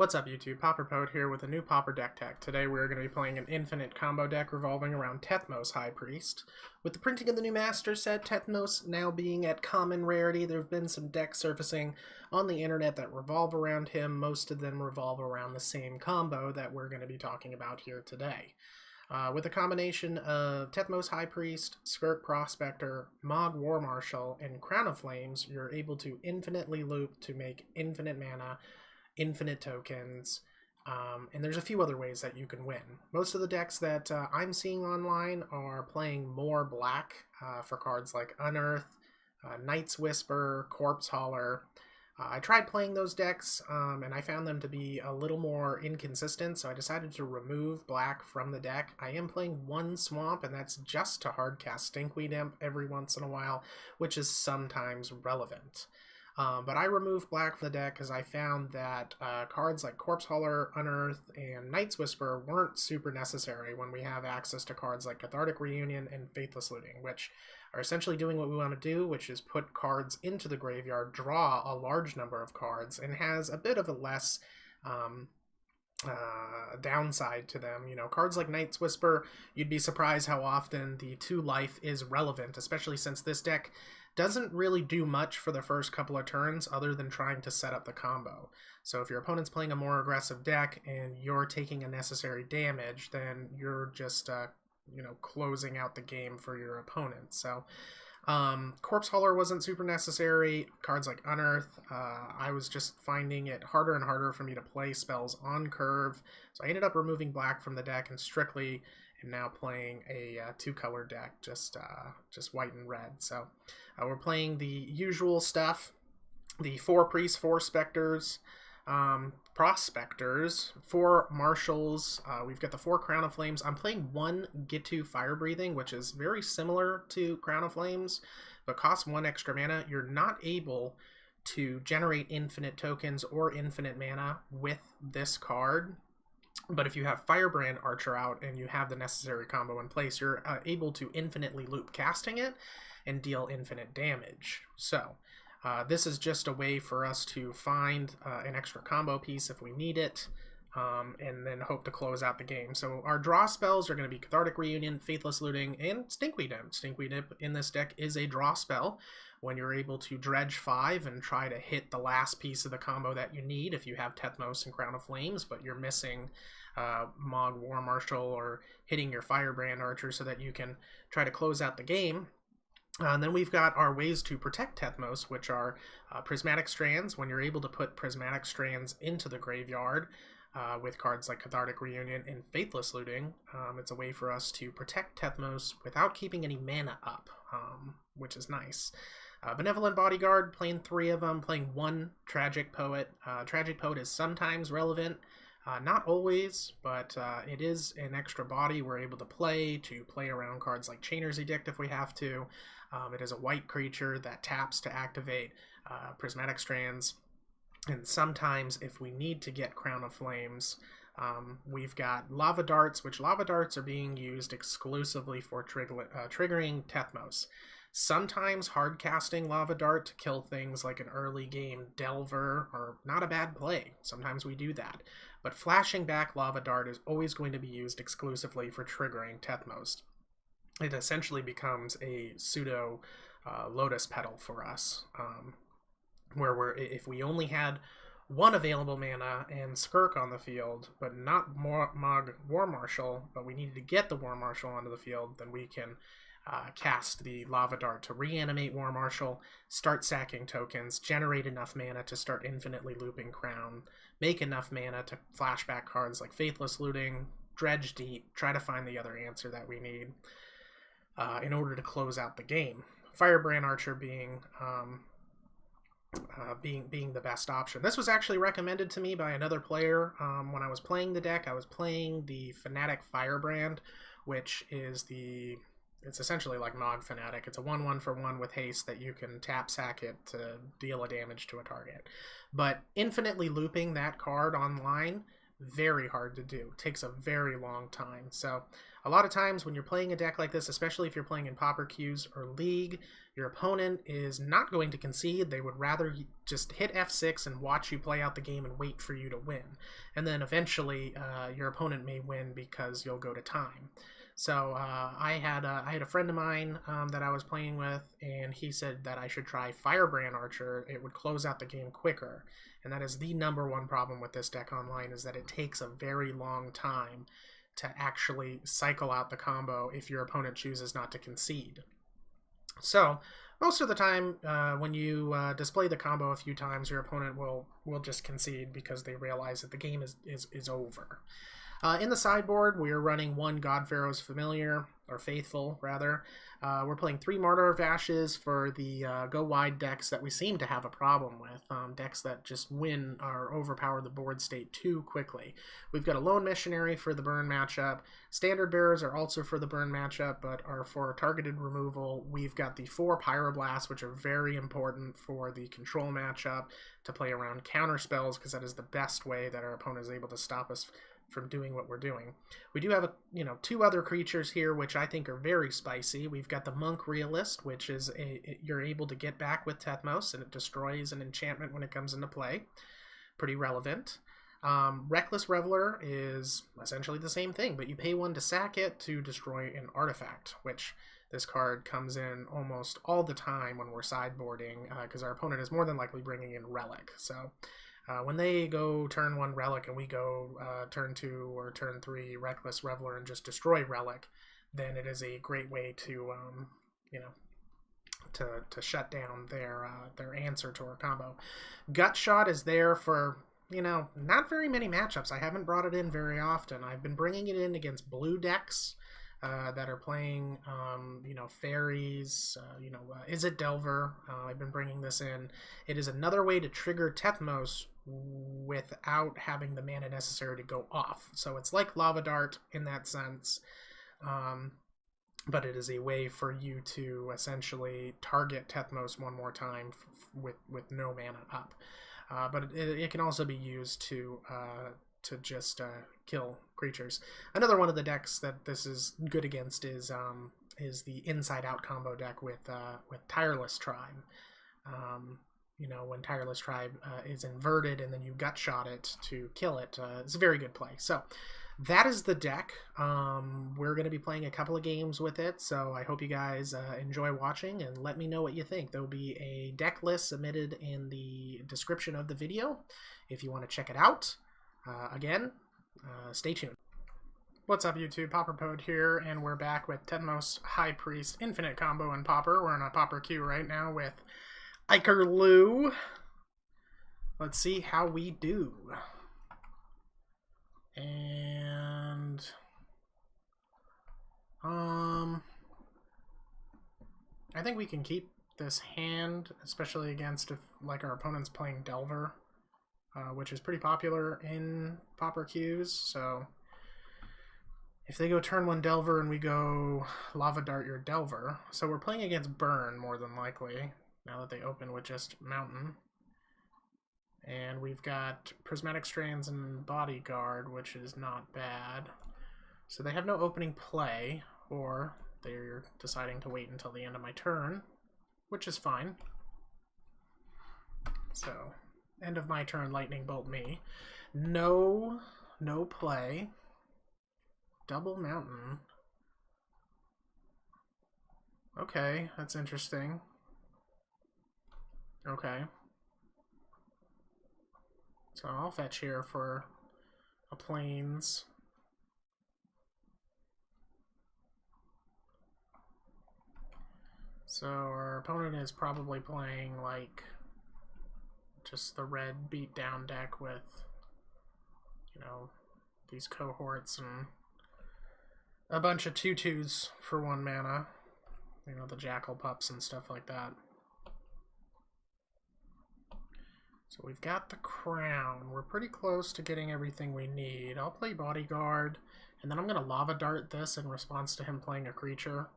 What's up YouTube, Pauper here with a new Pauper deck tech. Today we're going to be playing an infinite combo deck revolving around Tethmos High Priest. With the printing of the new Master set, Tethmos now being at common rarity, there have been some decks surfacing on the internet that revolve around him. Most of them revolve around the same combo that we're going to be talking about here today. With a combination of Tethmos High Priest, Skirk Prospector, Mog War Marshal, and Crown of Flames, you're able to infinitely loop to make infinite mana, infinite tokens, and there's a few other ways that you can win. Most of the decks that I'm seeing online are playing more black for cards like Unearth, Night's Whisper, Corpse Hauler. I tried playing those decks and I found them to be a little more inconsistent, so I decided to remove black from the deck. I am playing one Swamp, and that's just to hardcast Stinkweed Imp every once in a while, which is sometimes relevant. But I removed black from the deck because I found that cards like Corpse Hauler, Unearth, and Night's Whisper weren't super necessary when we have access to cards like Cathartic Reunion and Faithless Looting, which are essentially doing what we want to do, which is put cards into the graveyard, draw a large number of cards, and has a bit of a less downside to them. You know, cards like Night's Whisper, you'd be surprised how often the 2 life is relevant, especially since this deck doesn't really do much for the first couple of turns other than trying to set up the combo. So if your opponent's playing a more aggressive deck and you're taking unnecessary damage, then you're just closing out the game for your opponent. So Corpse Hauler wasn't super necessary. Cards like Unearth, I was just finding it harder and harder for me to play spells on curve, so I ended up removing black from the deck and strictly am now playing a 2-color deck, just white and red. So we're playing the usual stuff: the 4 priests, 4 specters, prospectors, 4 marshals. We've got the 4 Crown of Flames. I'm playing 1 Gitu Fire Breathing, which is very similar to Crown of Flames, but costs 1 extra mana. You're not able to generate infinite tokens or infinite mana with this card, but if you have Firebrand Archer out and you have the necessary combo in place, you're able to infinitely loop casting it and deal infinite damage. So this is just a way for us to find an extra combo piece if we need it, and then hope to close out the game. So our draw spells are going to be Cathartic Reunion, Faithless Looting, and Stinkweed Imp. Stinkweed Imp in this deck is a draw spell when you're able to dredge 5 and try to hit the last piece of the combo that you need if you have Tethmos and Crown of Flames, but you're missing Mog War Marshal or hitting your Firebrand Archer so that you can try to close out the game. And then we've got our ways to protect Tethmos, which are Prismatic Strands. When you're able to put Prismatic Strands into the graveyard with cards like Cathartic Reunion and Faithless Looting, it's a way for us to protect Tethmos without keeping any mana up, which is nice. Benevolent Bodyguard, playing 3 of them, playing 1 Tragic Poet. Tragic Poet is sometimes relevant, not always, but it is an extra body we're able to play around cards like Chainer's Edict if we have to. It is a white creature that taps to activate Prismatic Strands, and sometimes if we need to get Crown of Flames, we've got Lava Darts, which Lava Darts are being used exclusively for triggering Tethmos. Sometimes hardcasting Lava Dart to kill things like an early game Delver are not a bad play. Sometimes we do that. But flashing back Lava Dart is always going to be used exclusively for triggering Tethmos. It essentially becomes a pseudo Lotus Petal for us, where if we only had 1 available mana and Skirk on the field, but not Mog War Marshal, but we needed to get the War Marshal onto the field, then we can cast the Lava Dart to reanimate War Marshal, start sacking tokens, generate enough mana to start infinitely looping Crown, make enough mana to flashback cards like Faithless Looting, dredge deep, try to find the other answer that we need in order to close out the game. Firebrand Archer being the best option. This was actually recommended to me by another player when I was playing the deck. I was playing the Fanatic Firebrand, which is it's essentially like Mog Fanatic. It's a 1/1 for 1 with haste that you can tap sack it to deal a damage to a target. But infinitely looping that card online very hard to do. It takes a very long time. So a lot of times when you're playing a deck like this, especially if you're playing in Pauper queues or League, your opponent is not going to concede. They would rather just hit F6 and watch you play out the game and wait for you to win. And then eventually your opponent may win because you'll go to time. So I had a friend of mine that I was playing with, and he said that I should try Firebrand Archer. It would close out the game quicker. And that is the #1 problem with this deck online, is that it takes a very long time to actually cycle out the combo if your opponent chooses not to concede. So most of the time when you display the combo a few times, your opponent will just concede because they realize that the game is over. In the sideboard, we are running 1 Godpharaoh's Familiar, or Faithful, rather. We're playing 3 Martyr of Ashes for the go-wide decks that we seem to have a problem with, decks that just win or overpower the board state too quickly. We've got a Lone Missionary for the burn matchup. Standard Bearers are also for the burn matchup, but are for targeted removal. We've got the 4 Pyroblasts, which are very important for the control matchup to play around counter spells, because that is the best way that our opponent is able to stop us from doing what we're doing. We do have 2 other creatures here which I think are very spicy. We've got the Monk Realist, which is you're able to get back with Tethmos, and it destroys an enchantment when it comes into play. Pretty relevant. Reckless Reveler is essentially the same thing, but you pay 1 to sack it to destroy an artifact, which this card comes in almost all the time when we're sideboarding, because our opponent is more than likely bringing in Relic. So when they go turn 1 Relic and we go turn 2 or turn 3 Reckless Reveler and just destroy Relic, then it is a great way to to shut down their answer to our combo. Gut Shot is there for not very many matchups. I haven't brought it in very often. I've been bringing it in against blue decks that are playing, fairies, Is It Delver? I've been bringing this in. It is another way to trigger Tethmos without having the mana necessary to go off. So it's like Lava Dart in that sense, but it is a way for you to essentially target Tethmos one more time with no mana up. But it can also be used to just kill creatures. Another one of the decks that this is good against is the Inside Out combo deck with Tireless Tribe. When Tireless Tribe is inverted and then you gut shot it to kill it, it's a very good play. So that is the deck. We're going to be playing a couple of games with it, so I hope you guys enjoy watching, and let me know what you think. There will be a deck list submitted in the description of the video if you want to check it out. Again, stay tuned. What's up, YouTube? Pauper here, and we're back with Tethmos High Priest Infinite Combo and Pauper. We're in a Pauper queue right now with Ikerloo. Let's see how we do. And I think we can keep this hand, especially against if our opponent's playing Delver, which is pretty popular in Pauper queues. So if they go turn 1 Delver and we go Lava Dart your Delver, so we're playing against Burn more than likely, now that they open with just Mountain. And we've got Prismatic Strands and Bodyguard, which is not bad. So they have no opening play, or they're deciding to wait until the end of my turn, which is fine. So, end of my turn, Lightning Bolt me. No play. Double Mountain. Okay, that's interesting. Okay. So I'll fetch here for a Plains. So our opponent is probably playing just the red beatdown deck with, these cohorts and a bunch of 2/2s for 1 mana. The Jackal Pups and stuff like that. So we've got the Crown. We're pretty close to getting everything we need. I'll play Bodyguard, and then I'm going to Lava Dart this in response to him playing a creature,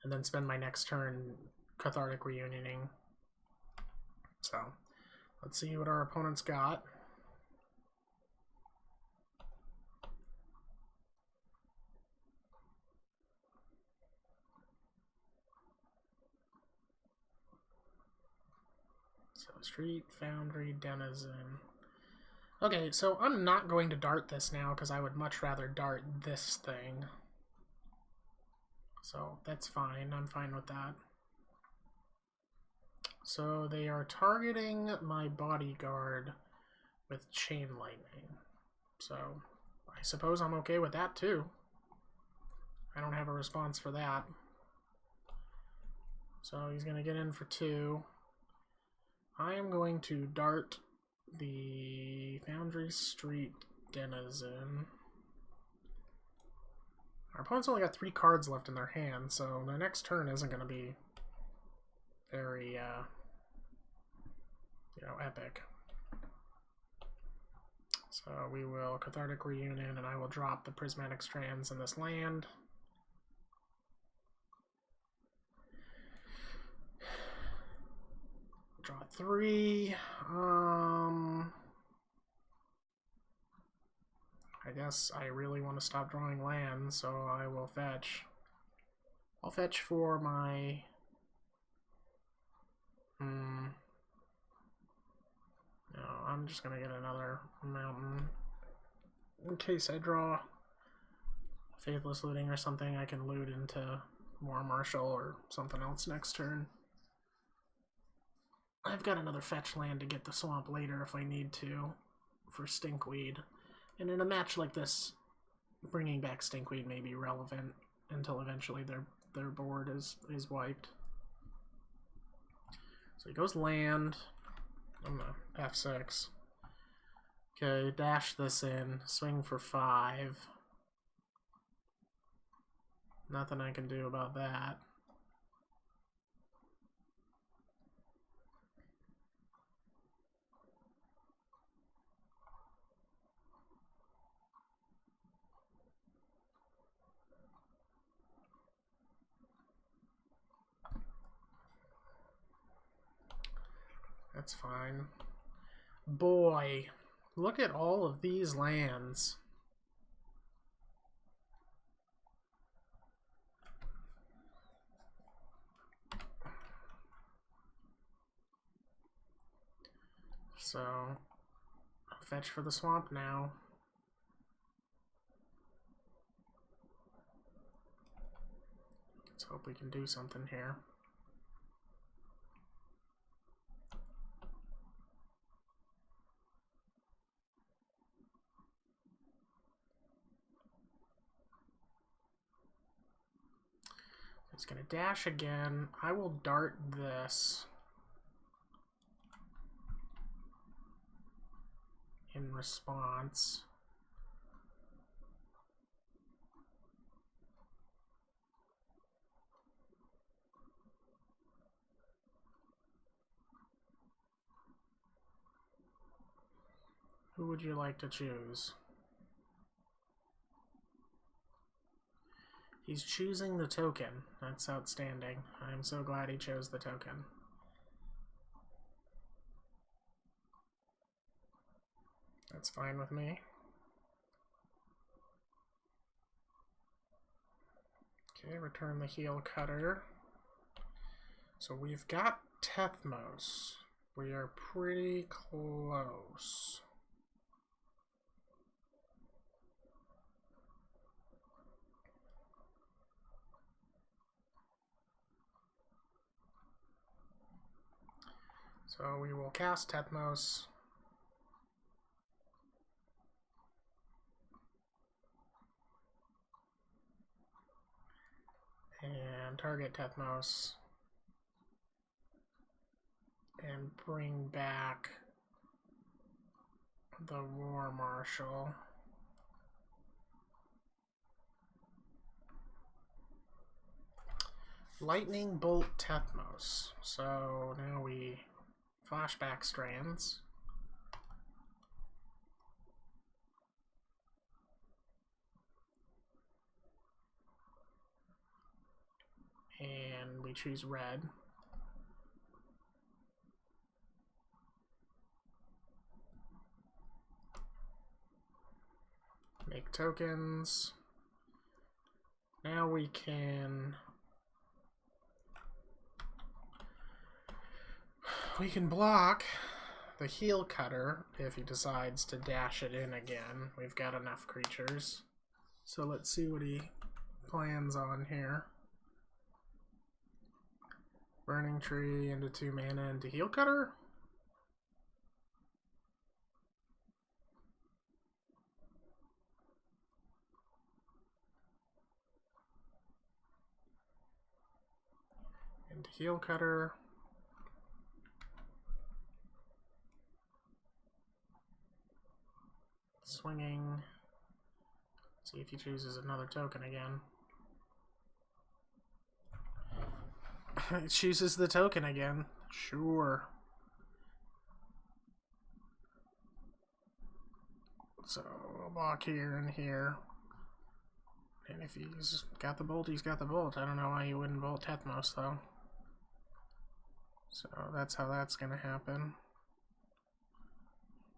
and then spend my next turn Cathartic Reunioning. So let's see what our opponent's got. So street, foundry, denizen. Okay, so I'm not going to dart this now because I would much rather dart this thing. So that's fine. I'm fine with that. So they are targeting my bodyguard with chain lightning. So I suppose I'm okay with that too. I don't have a response for that. So he's going to get in for 2. I am going to dart the Foundry Street Denizen. Our opponent's only got 3 cards left in their hand, so their next turn isn't going to be very, epic. So we will Cathartic Reunion, and I will drop the Prismatic Strands in this land. Draw 3. I guess I really want to stop drawing lands, so I will fetch. I'll fetch for my... No, I'm just going to get another mountain. In case I draw Faithless Looting or something, I can loot into War Marshal or something else next turn. I've got another fetch land to get the swamp later if I need to for Stinkweed. And in a match like this, bringing back Stinkweed may be relevant until eventually their board is wiped. So he goes land. I'm gonna F6. Okay, dash this in. Swing for 5. Nothing I can do about that. That's fine. Boy, look at all of these lands. So, I'll fetch for the swamp now. Let's hope we can do something here. It's going to dash again. I will dart this in response. Who would you like to choose? He's choosing the token. That's outstanding. I'm so glad he chose the token. That's fine with me. Okay, return the heel cutter. So we've got Tethmos. We are pretty close. So we will cast Tethmos. And target Tethmos. And bring back the War Marshal. Lightning Bolt Tethmos. So now we flashback strands. And we choose red. Make tokens. Now we can we can block the heel cutter if he decides to dash it in again. We've got enough creatures. So let's see what he plans on here. Burning Tree into 2 mana into heel cutter. Into heel cutter. Swinging. See if he chooses another token again. It chooses the token again. Sure. So we'll block here and here. And if he's got the bolt, he's got the bolt. I don't know why he wouldn't bolt Tethmos though. So that's how that's gonna happen.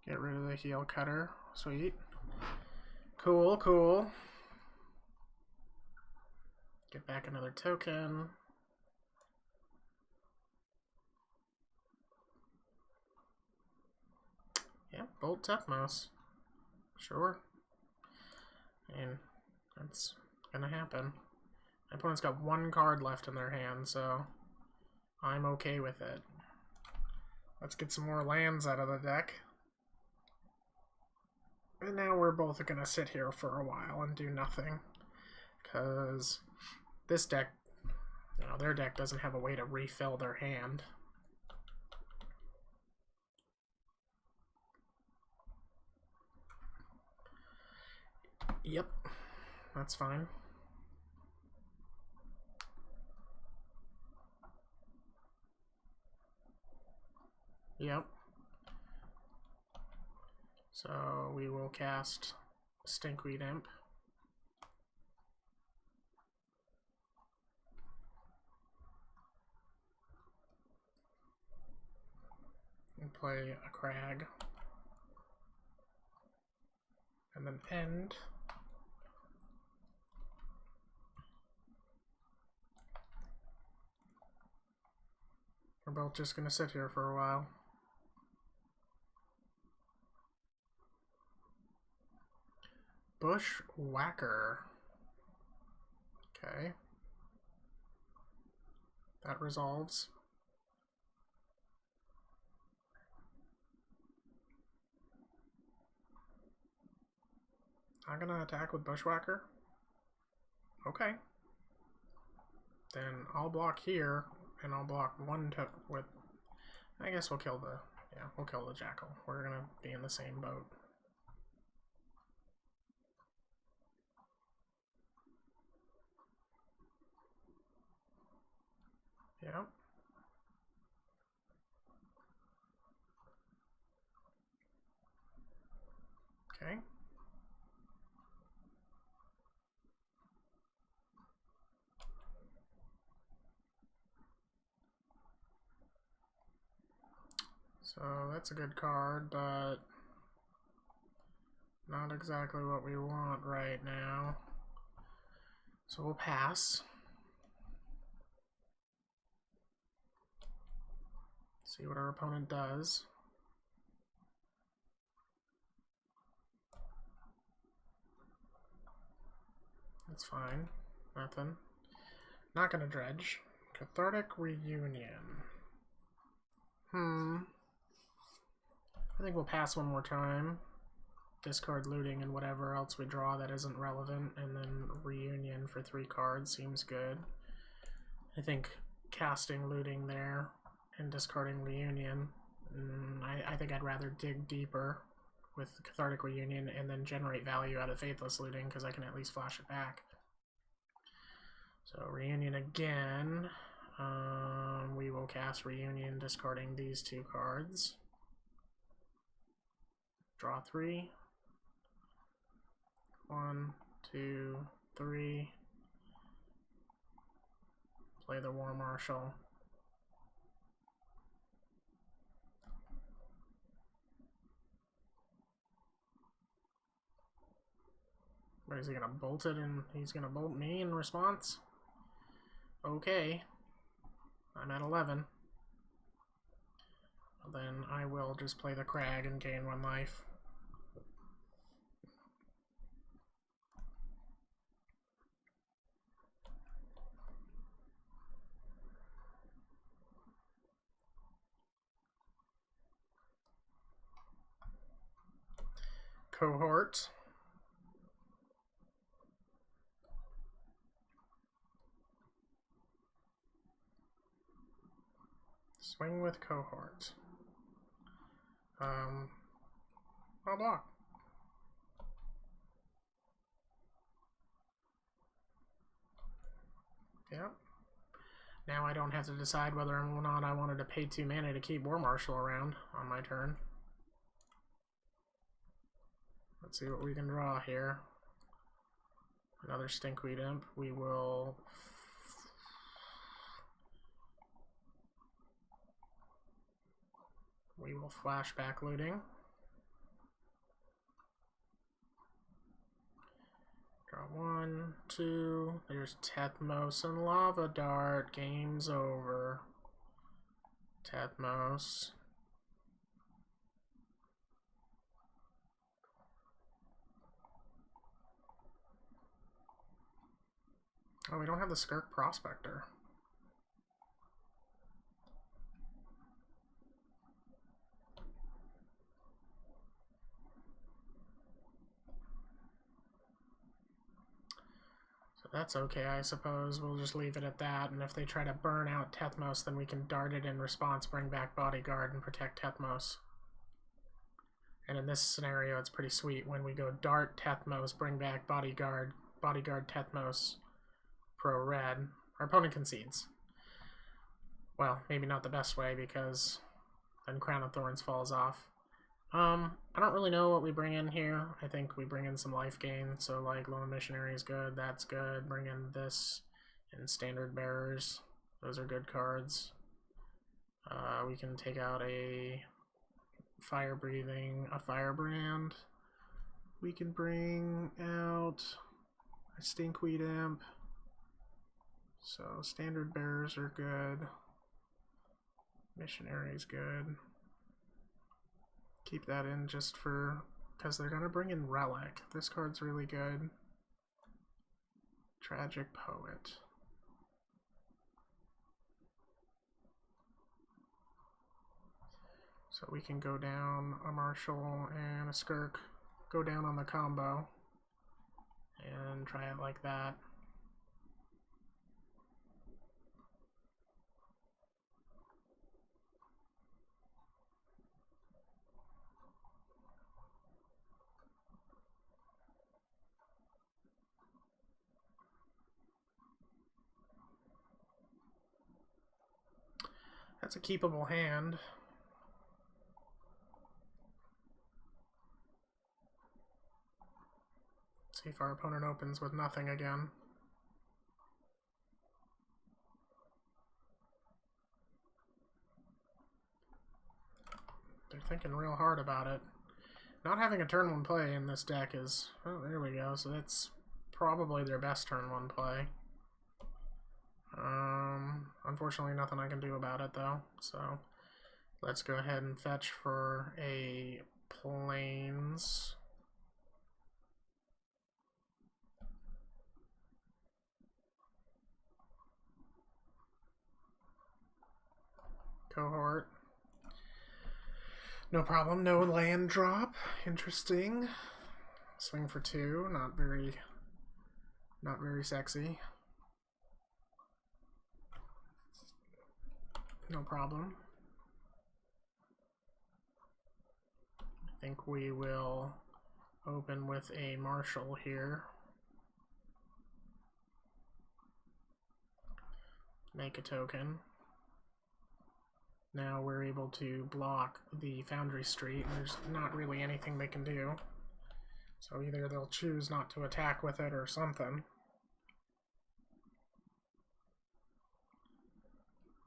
Get rid of the heel cutter. Sweet. Cool, cool. Get back another token. Yeah, bolt Tethmos. Sure. And that's gonna happen. My opponent's got 1 card left in their hand, so I'm okay with it. Let's get some more lands out of the deck. And now we're both gonna sit here for a while and do nothing. Because this deck, you know, their deck doesn't have a way to refill their hand. Yep, that's fine. Yep. So we will cast Stinkweed Imp. And play a Crag. And then end. We're both just gonna sit here for a while. Bushwhacker. Okay. That resolves. Not gonna attack with Bushwhacker? Okay. Then I'll block here, and I'll block one with... I guess we'll kill the... Yeah, we'll kill the Jackal. We're gonna be in the same boat. Yep. Okay. So that's a good card, but not exactly what we want right now. So we'll pass. See what our opponent does. That's fine. Nothing. Not gonna dredge. Cathartic Reunion. I think we'll pass one more time. Discard looting and whatever else we draw that isn't relevant, and then Reunion for 3 cards seems good. I think casting looting there and discarding Reunion. I think I'd rather dig deeper with Cathartic Reunion and then generate value out of Faithless Looting because I can at least flash it back. So Reunion again. We will cast Reunion, discarding these 2 cards. Draw 3. 1, 2, 3. Play the War Marshal. What is he gonna bolt it and he's gonna bolt me in response? Okay. I'm at 11. Then I will just play the Crag and gain 1 life. Cohort. Swing with Cohort. I'll block. Yep. Now I don't have to decide whether or not I wanted to pay 2 mana to keep War Marshal around on my turn. Let's see what we can draw here. Another Stinkweed Imp. We will flashback looting. Draw 1, 2. There's Tethmos and Lava Dart. Game's over. Tethmos. Oh, we don't have the Skirk Prospector. So that's okay, I suppose. We'll just leave it at that, and if they try to burn out Tethmos, then we can dart it in response, bring back Bodyguard, and protect Tethmos. And in this scenario, it's pretty sweet. When we go dart Tethmos, bring back Bodyguard, Bodyguard Tethmos, pro red, our opponent concedes. Well, maybe not the best way, because then Crown of Thorns falls off. I don't really know what we bring in here. I think we bring in some life gain, so like Lone Missionary is good, that's good. Bring in this and Standard Bearers. Those are good cards. We can take out a Fire Breathing, a Firebrand. We can bring out a Stinkweed Imp. So Standard Bearers are good. Missionary is good. Keep that in just for, because they're going to bring in Relic. This card's really good. Tragic Poet. So we can go down a Marshal and a Skirk, go down on the combo, and try it like that. That's a keepable hand. See if our opponent opens with nothing again. They're thinking real hard about it. Not having a turn 1 play in this deck is... Oh, there we go. So that's probably their best turn 1 play. Unfortunately, nothing I can do about it, though. So let's go ahead and fetch for a Plains. Cohort. No problem, no land drop. Interesting. Swing for 2, not very sexy. No problem. I think we will open with a Marshal here. Make a token. Now we're able to block the Foundry Street, and there's not really anything they can do. So either they'll choose not to attack with it or something.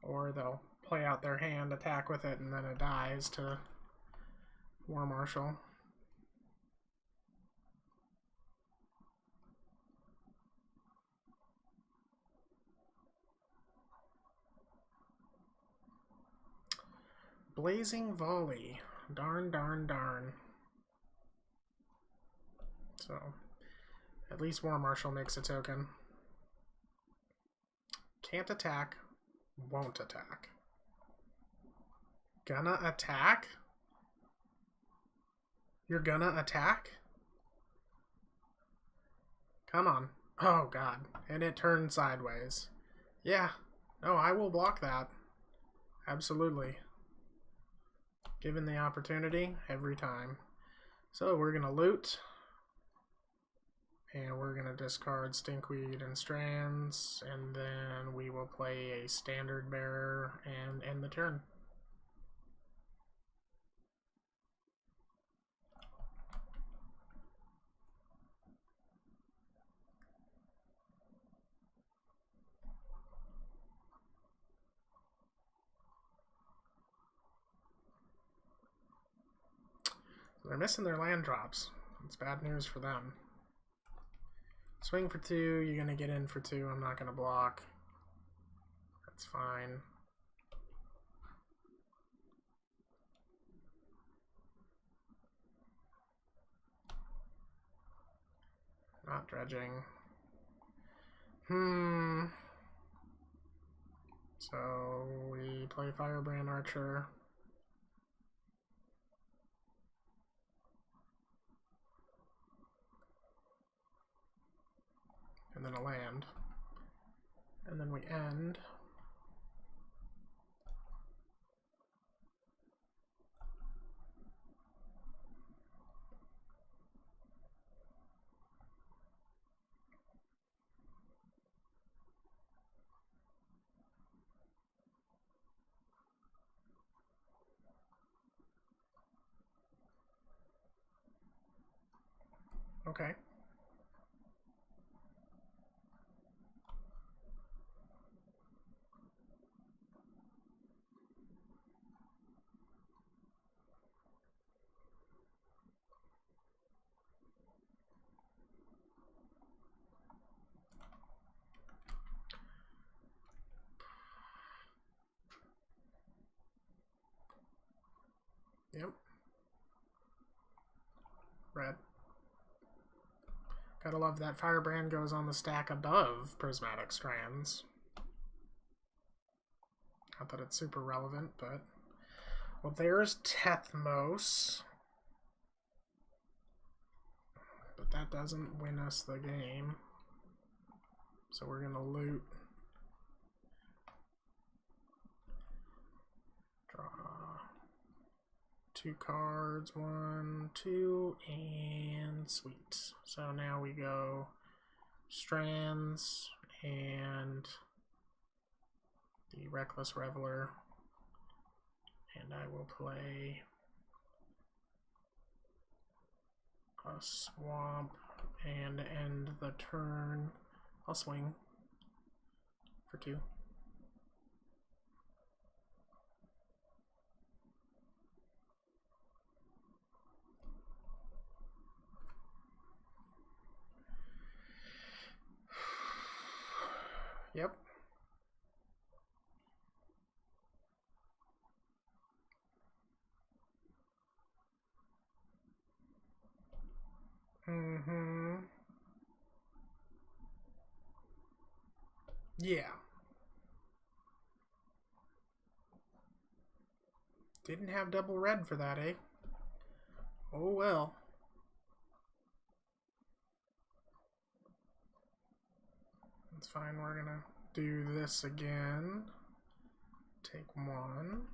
Or they'll play out their hand, attack with it, and then it dies to War Marshal. Blazing Volley. Darn, darn, darn. So, at least War Marshal makes a token. Can't attack. Won't attack. Gonna attack? You're gonna attack? Come on. Oh, God. And it turned sideways. Yeah. No, I will block that. Absolutely. Given the opportunity, every time. So we're going to loot. And we're going to discard Stinkweed and Strands. And then we will play a Standard Bearer and end the turn. They're missing their land drops. It's bad news for them. Swing for 2, you're going to get in for 2. I'm not going to block. That's fine. Not dredging. So we play Firebrand Archer. And then a land. And then we end. Okay. Yep. Red. Gotta love that Firebrand goes on the stack above Prismatic Strands. Not that it's super relevant, but... Well, there's Tethmos. But that doesn't win us the game. So we're gonna loot. Draw 2 cards, 1, 2, and sweet. So now we go Strands and the Reckless Reveler, and I will play a swamp and end the turn. I'll swing for 2. Yep. Yeah. Didn't have double red for that, eh? Oh well. That's fine, we're gonna do this again. Take 1.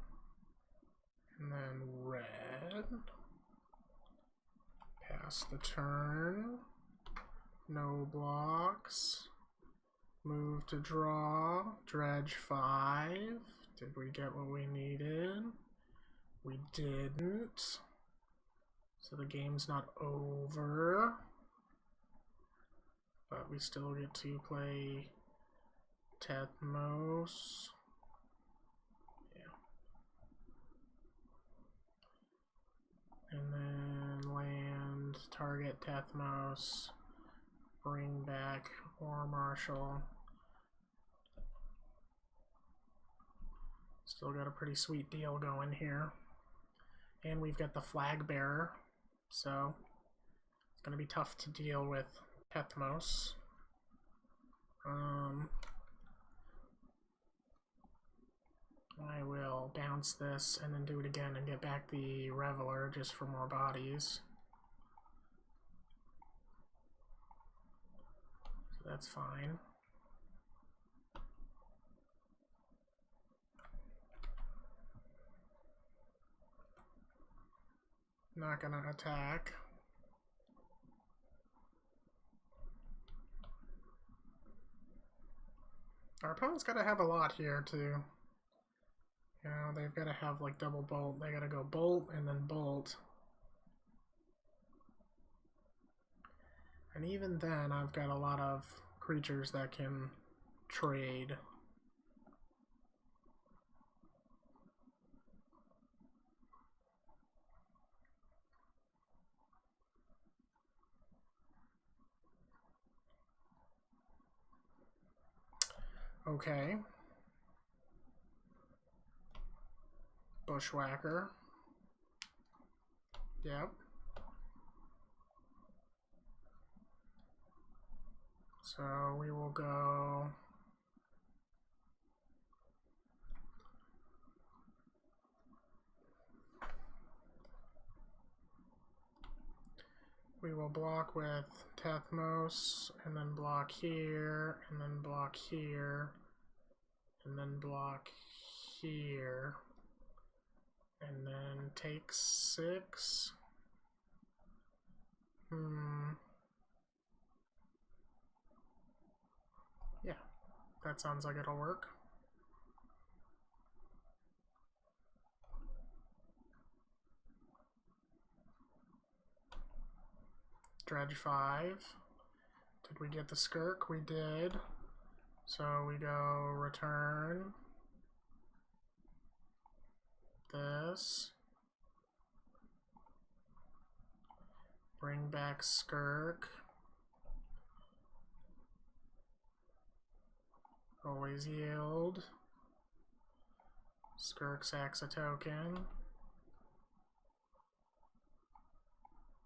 And then red. Pass the turn. No blocks. Move to draw. Dredge 5. Did we get what we needed? We didn't. So the game's not over. But we still get to play Tethmos. Yeah. And then land, target Tethmos, bring back War Marshal. Still got a pretty sweet deal going here. And we've got the flag bearer, so it's going to be tough to deal with Tethmos. I will bounce this and then do it again and get back the Reveler just for more bodies. So that's fine. Not gonna attack. Our opponent's gotta have a lot here too. You know, they've gotta have like double bolt. They gotta go bolt and then bolt. And even then, I've got a lot of creatures that can trade. Okay. Bushwhacker. Yep. So we will go... We will block with Tethmos, and then block here, and then block here, and then block here, and then take 6. Yeah, that sounds like it'll work. Dredge 5. Did we get the Skirk? We did. So we go return this. Bring back Skirk. Always yield. Skirk sacks a token.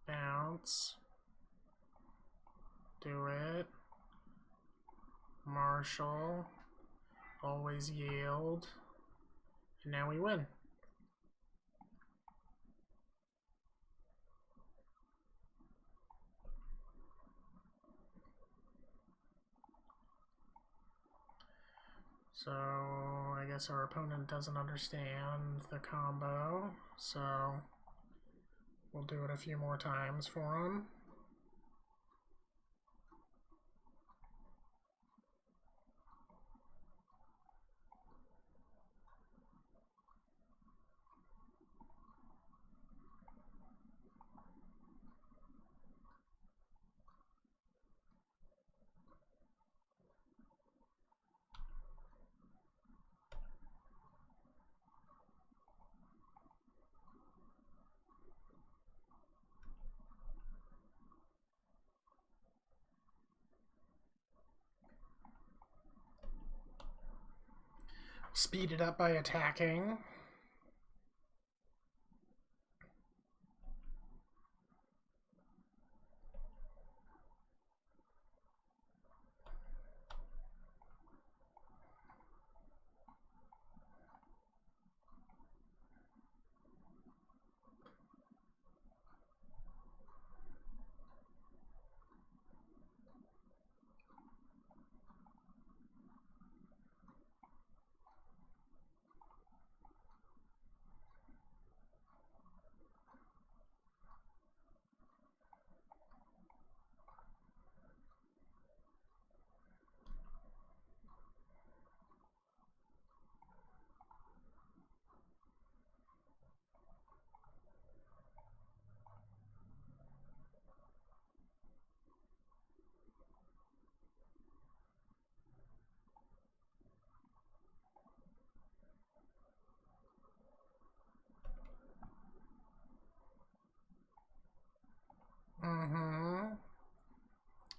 Bounce. Do it. Marshall. Always yield. And now we win. So I guess our opponent doesn't understand the combo, so we'll do it a few more times for him. Speed it up by attacking.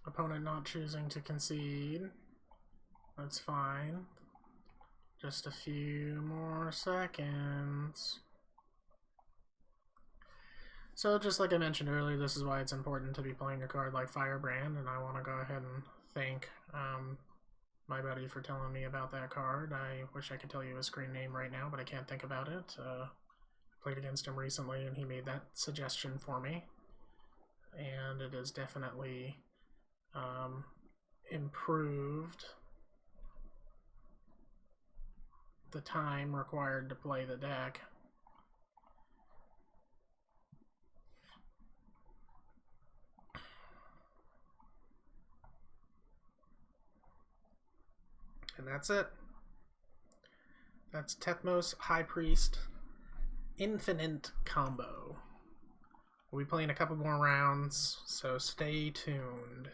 Opponent not choosing to concede. That's fine. Just a few more seconds. So just like I mentioned earlier, this is why it's important to be playing a card like Firebrand, and I want to go ahead and thank my buddy for telling me about that card. I wish I could tell you his screen name right now, but I can't think about it. I played against him recently, and he made that suggestion for me. And it has definitely improved the time required to play the deck. And that's it. That's Tethmos High Priest Infinite Combo. We'll be playing a couple more rounds, so stay tuned.